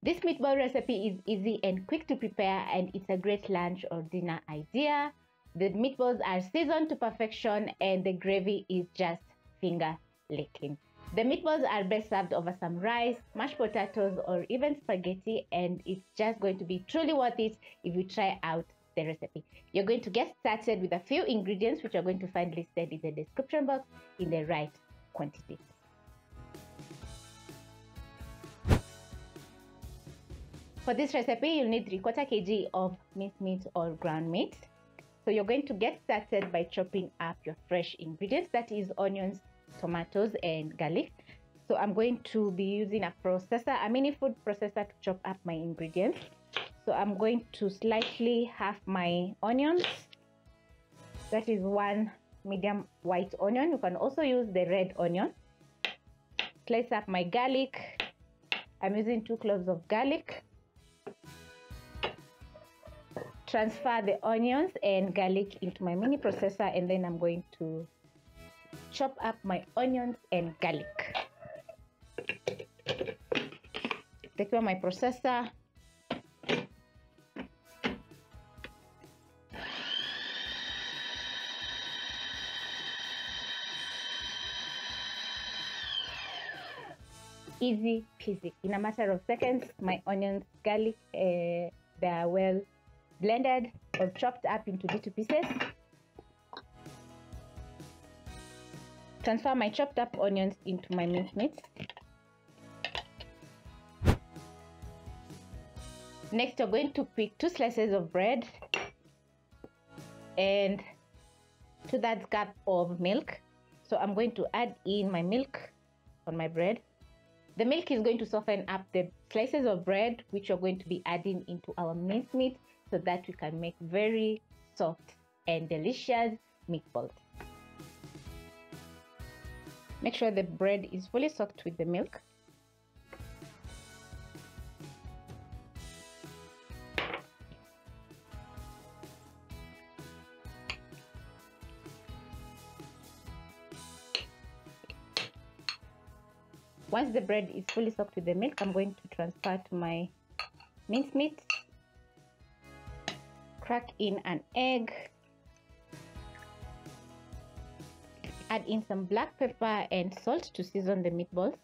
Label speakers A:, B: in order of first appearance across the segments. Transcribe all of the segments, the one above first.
A: This meatball recipe is easy and quick to prepare, and it's a great lunch or dinner idea. The meatballs are seasoned to perfection and the gravy is just finger licking. The meatballs are best served over some rice, mashed potatoes, or even spaghetti, and it's just going to be truly worth it if you try out the recipe. You're going to get started with a few ingredients which you're going to find listed in the description box in the right quantity. For this recipe, you'll need 3/4 kg of minced meat or ground meat. So you're going to get started by chopping up your fresh ingredients, that is onions, tomatoes, and garlic. So I'm going to be using a processor, a mini food processor, to chop up my ingredients. So I'm going to slightly half my onions. That is 1 medium white onion. You can also use the red onion. Slice up my garlic. I'm using 2 cloves of garlic. Transfer the onions and garlic into my mini processor, and then I'm going to chop up my onions and garlic. Secure my processor. Easy peasy. In a matter of seconds, my onions, garlic, they are well blended or chopped up into little pieces. Transfer my chopped up onions into my minced meat. Next, you're going to pick 2 slices of bread and 2/3 cup of milk. So I'm going to add in my milk on my bread. The milk is going to soften up the slices of bread which you're going to be adding into our minced meat, so that we can make very soft and delicious meatballs. Make sure the bread is fully soaked with the milk. Once the bread is fully soaked with the milk, I'm going to transfer to my minced meat. Crack in an egg. Add in some black pepper and salt to season the meatballs.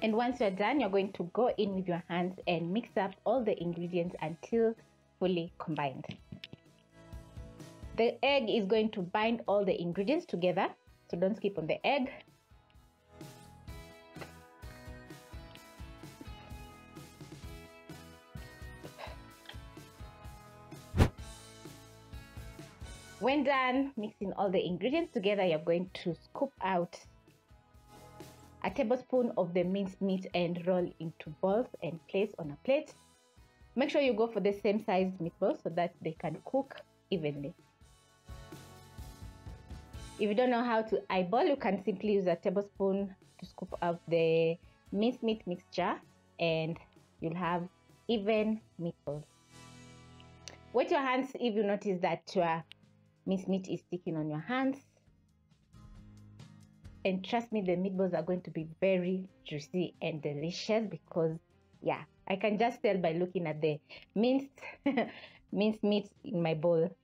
A: And once you're done, you're going to go in with your hands and mix up all the ingredients until fully combined. The egg is going to bind all the ingredients together, so don't skip on the egg. When done mixing all the ingredients together, you're going to scoop out a tablespoon of the minced meat and roll into balls and place on a plate. Make sure you go for the same size meatballs so that they can cook evenly. If you don't know how to eyeball, you can simply use a tablespoon to scoop out the minced meat mixture and you'll have even meatballs. Wet your hands if you notice that your minced meat is sticking on your hands, and trust me, the meatballs are going to be very juicy and delicious, because yeah, I can just tell by looking at the minced meat in my bowl.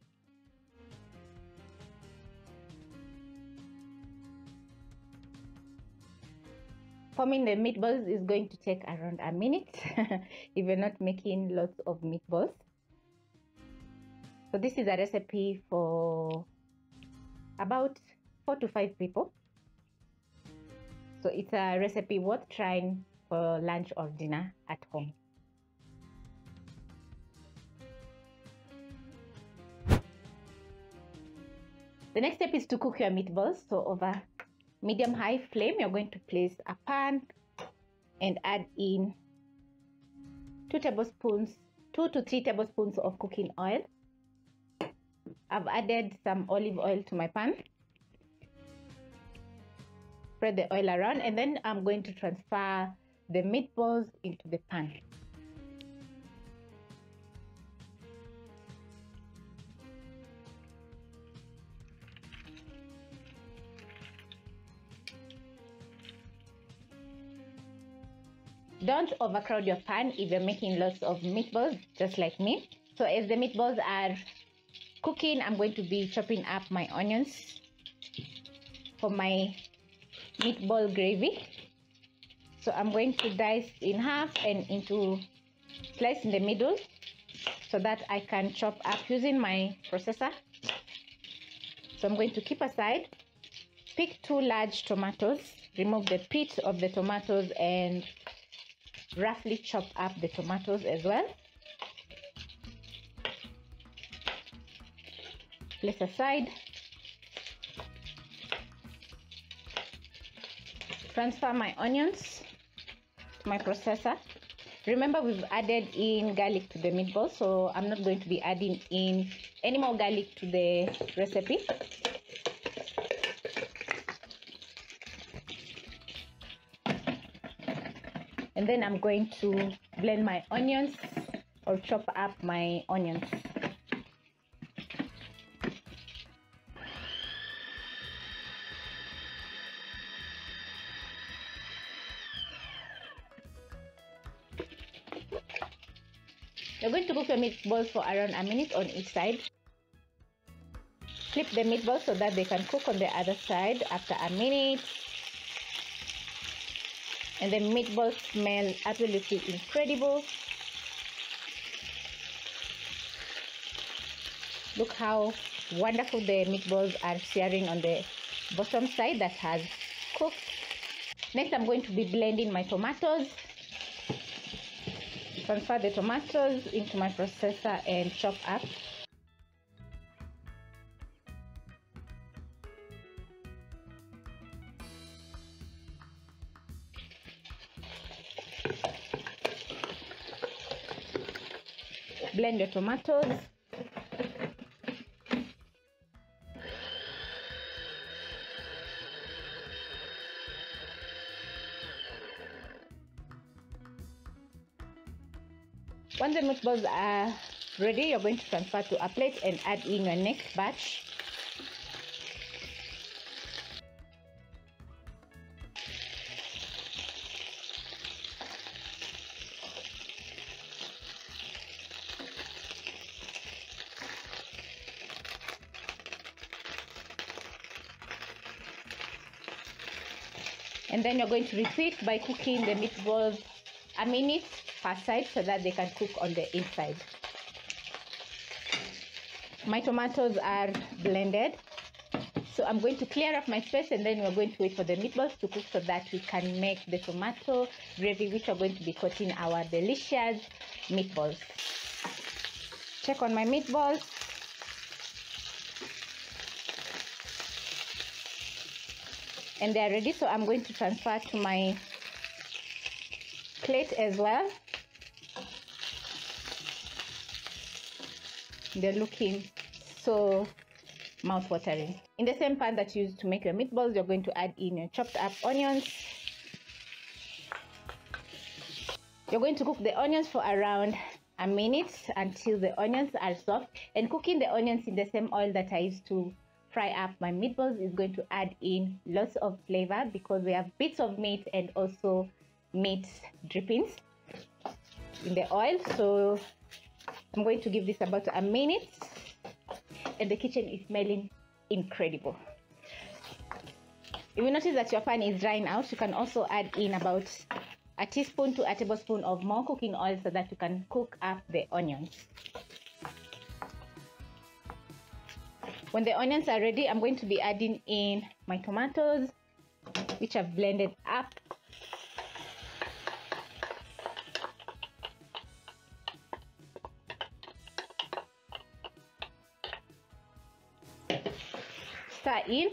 A: Forming the meatballs is going to take around a minute if you're not making lots of meatballs. So this is a recipe for about 4 to 5 people. So it's a recipe worth trying for lunch or dinner at home. The next step is to cook your meatballs. So over medium-high flame, you're going to place a pan and add in 2 to 3 tablespoons of cooking oil. I've added some olive oil to my pan. Spread the oil around, and then I'm going to transfer the meatballs into the pan. Don't overcrowd your pan if you're making lots of meatballs, just like me. So as the meatballs are cooking, I'm going to be chopping up my onions for my meatball gravy. So I'm going to dice in half and into slice in the middle so that I can chop up using my processor. So I'm going to keep aside. Pick 2 large tomatoes, remove the pit of the tomatoes and roughly chop up the tomatoes as well. Place aside. Transfer my onions to my processor. Remember, we've added in garlic to the meatball, so I'm not going to be adding in any more garlic to the recipe. And then I'm going to blend my onions or chop up my onions. You're going to cook your meatballs for around a minute on each side. Flip the meatballs so that they can cook on the other side after a minute. And the meatballs smell absolutely incredible. Look how wonderful the meatballs are searing on the bottom side that has cooked. Next, I'm going to be blending my tomatoes. Transfer the tomatoes into my processor and chop up. Blend your tomatoes. Once the meatballs are ready, you're going to transfer to a plate and add in your next batch. And then you're going to repeat by cooking the meatballs a minute per side so that they can cook on the inside. My tomatoes are blended, so I'm going to clear up my space and then we're going to wait for the meatballs to cook so that we can make the tomato gravy, which are going to be coating our delicious meatballs. Check on my meatballs. And they are ready, so I'm going to transfer to my plate as well. They're looking so mouth-watering. In the same pan that you used to make your meatballs, you're going to add in your chopped up onions. You're going to cook the onions for around a minute until the onions are soft. And cooking the onions in the same oil that I used to fry up my meatballs is going to add in lots of flavor because we have bits of meat and also meat drippings in the oil. So I'm going to give this about a minute, and the kitchen is smelling incredible. If you notice that your pan is drying out, you can also add in about a teaspoon to a tablespoon of more cooking oil so that you can cook up the onions. When the onions are ready, I'm going to be adding in my tomatoes, which I've blended up. Stir in,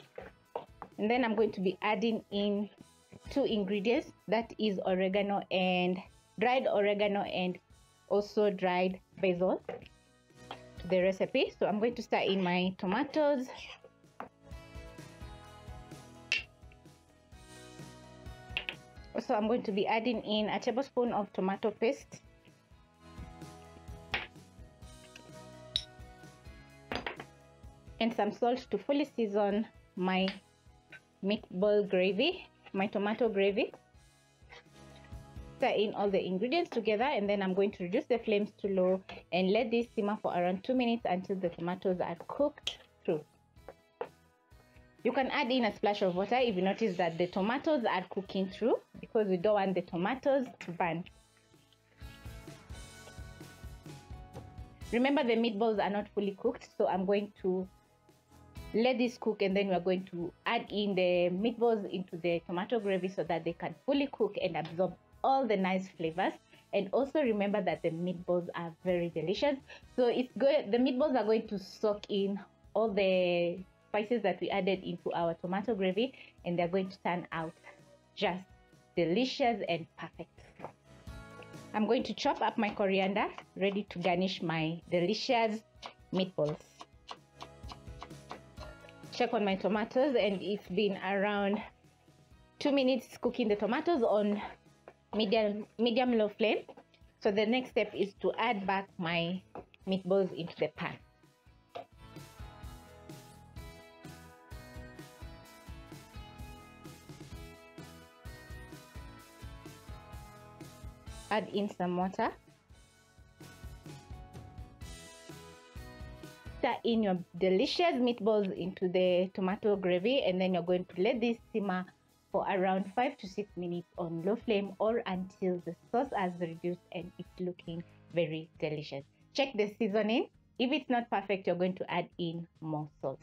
A: and then I'm going to be adding in 2 ingredients, that is oregano and dried oregano and also dried basil to the recipe. So I'm going to stir in my tomatoes. Also, I'm going to be adding in a tablespoon of tomato paste. And some salt to fully season my meatball gravy, my tomato gravy. Stir in all the ingredients together, and then I'm going to reduce the flames to low and let this simmer for around 2 minutes until the tomatoes are cooked through. You can add in a splash of water if you notice that the tomatoes are cooking through, because we don't want the tomatoes to burn. Remember, the meatballs are not fully cooked, so I'm going to let this cook, and then we're going to add in the meatballs into the tomato gravy so that they can fully cook and absorb all the nice flavors. And also remember that the meatballs are very delicious, so the meatballs are going to soak in all the spices that we added into our tomato gravy, and they're going to turn out just delicious and perfect. I'm going to chop up my coriander, ready to garnish my delicious meatballs. Check on my tomatoes, and it's been around 2 minutes cooking the tomatoes on medium low flame. So the next step is to add back my meatballs into the pan. Add in some water. Stir in your delicious meatballs into the tomato gravy, and then you're going to let this simmer for around 5 to 6 minutes on low flame, or until the sauce has reduced and it's looking very delicious. Check the seasoning. If it's not perfect, you're going to add in more salt.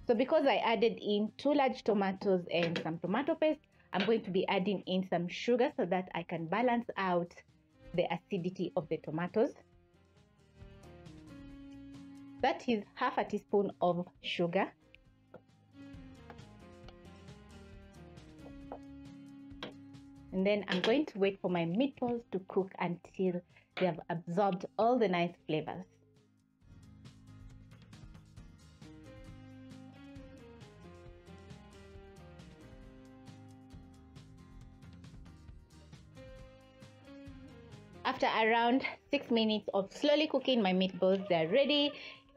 A: So because I added in 2 large tomatoes and some tomato paste, I'm going to be adding in some sugar so that I can balance out the acidity of the tomatoes. That is half a teaspoon of sugar. And then I'm going to wait for my meatballs to cook until they have absorbed all the nice flavors. After around 6 minutes of slowly cooking my meatballs, they're ready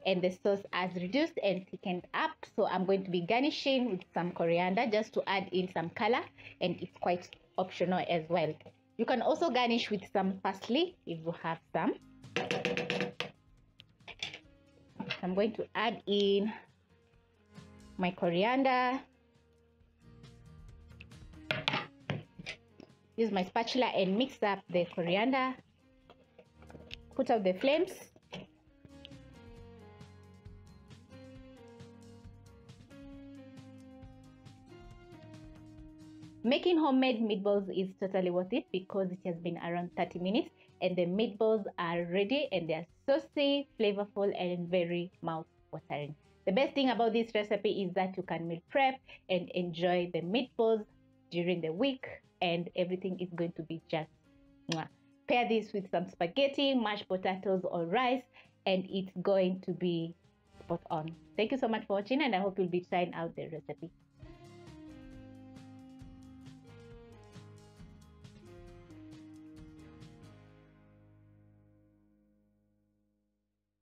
A: and the sauce has reduced and thickened up. So I'm going to be garnishing with some coriander just to add in some color, and it's quite optional as well. You can also garnish with some parsley if you have some. I'm going to add in my coriander. Use my spatula and mix up the coriander. Put out the flames. Making homemade meatballs is totally worth it because it has been around 30 minutes and the meatballs are ready and they are saucy, flavorful, and very mouth-watering. The best thing about this recipe is that you can meal prep and enjoy the meatballs during the week, and everything is going to be just mwah. Pair this with some spaghetti, mashed potatoes, or rice, and it's going to be spot on. Thank you so much for watching, and I hope you'll be trying out the recipe.